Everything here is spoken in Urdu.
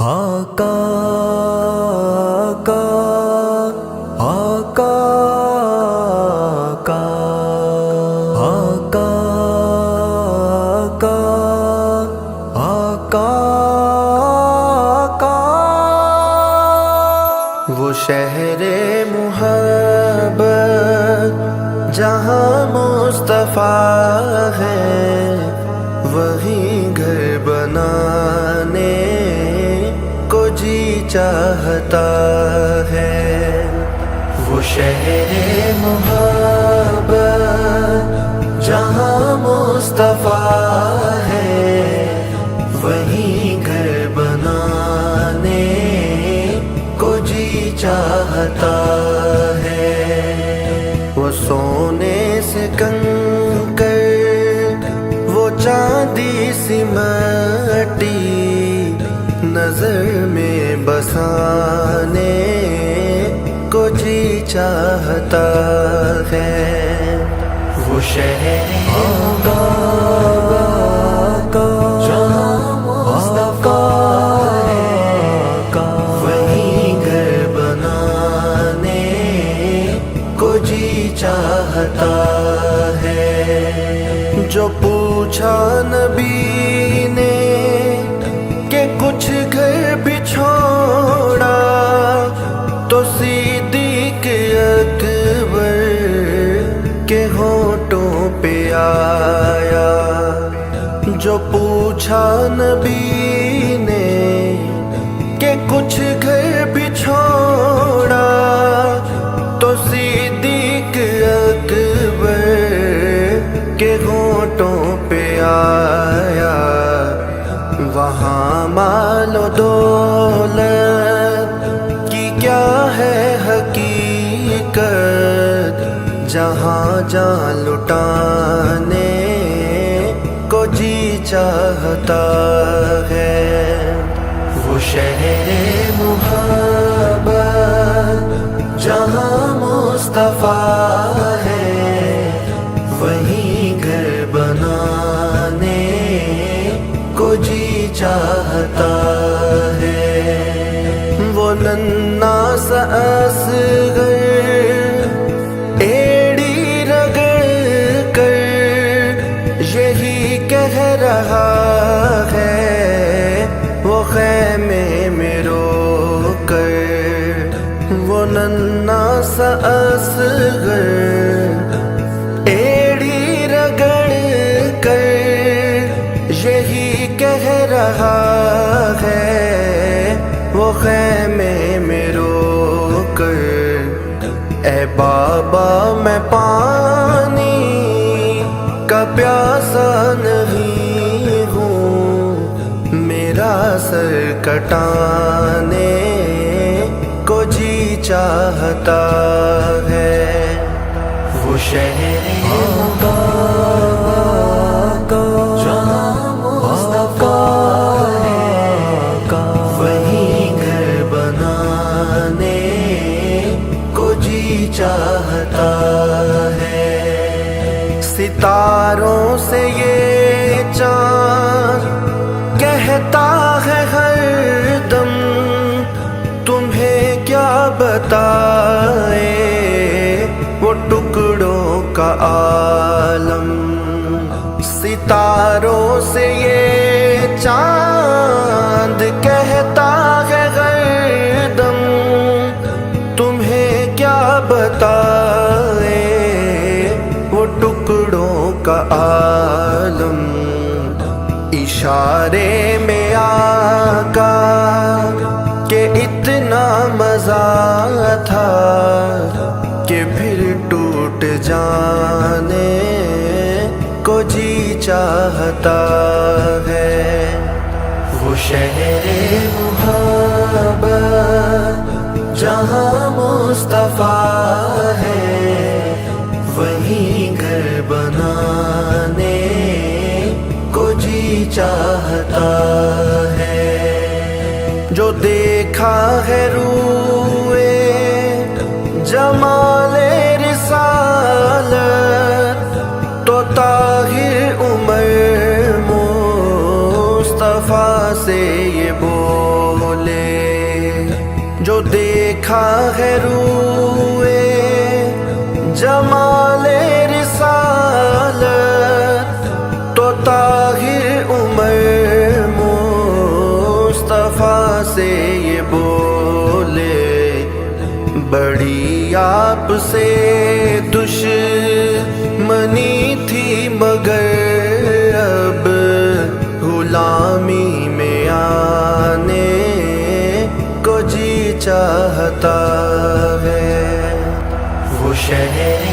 آقا آقا آقا آقا آقا آقا آقا وہ شہر محبت جہاں مصطفیٰ ہے، وہیں گھر بنانے کو جی چاہتا ہے۔ وہ شہر محبت جہاں مصطفیٰ ہے، وہیں گھر بنانے کو جی چاہتا ہے۔ وہ سونے سے کنکر، وہ چاندی سی مٹی نظر میں بسانے کو جی چاہتا ہے۔ وہ شہر جہاں مصطفیٰ ہے، وہیں گھر بنانے کو جی چاہتا ہے۔ جو پوچھا نبی نے کہ کچھ گھر بھی چھوڑا، تو صدیق اکبر کے ہونٹوں پہ آیا۔ جو پوچھا نبی نے کہ کچھ گھر بھی چھوڑا، تو صدیق اکبر کے ہونٹوں پہ آیا۔ وہاں مال و دولت کی کیا ہے حقیقت، جہاں جان لٹانے کو جی چاہتا ہے۔ وہ شہر محبت جہاں مصطفیٰ ہے، وہیں گھر بنانے کو جی چاہتا ہے۔ وہ ننھا سا اصغر ایڑی رگڑ کر یہی کہہ رہا ہے، وہ خیمے میں رو کر۔ وہ ننھا سا اصغر ایڑی رگڑ کر یہی کہہ رہا ہے، وہ خیمے میں رو کر۔ اے بابا میں پانی کا پیاسا نہیں ہوں، میرا سر کٹانے کو جی چاہتا ہے۔ وہ شہر جہاں مصطفیٰ ہے، وہیں گھر بنانے کو جی چاہتا ہے۔ ستاروں سے یہ چاند کہتا ہے ہر دم، تمہیں کیا بتائے وہ ٹکڑوں کا عالم۔ ستاروں سے یہ چاند کہتا ہے ہر دم، تمہیں کیا بتائے وہ ٹکڑوں کا عالم۔ اشارے میں آقا کہ اتنا مزہ تھا کہ پھر ٹوٹ جانے کو جی چاہتا ہے۔ وہ شہر محبت جہاں مصطفیٰ ہے، وہیں گھر بنانے کو جی چاہتا ہے۔ جو دیکھا ہے روئے جمال رسالت، تو طاہر عمر مصطفیٰ سے یہ بول دیکھا ہے روئے جمال رسالت تو طاہر عمر مصطفیٰ سے یہ بولے بڑی آپ سے دشمنی تھی مگر اب غلامی میں آنے کو جی چاہتا ہے وہ شہر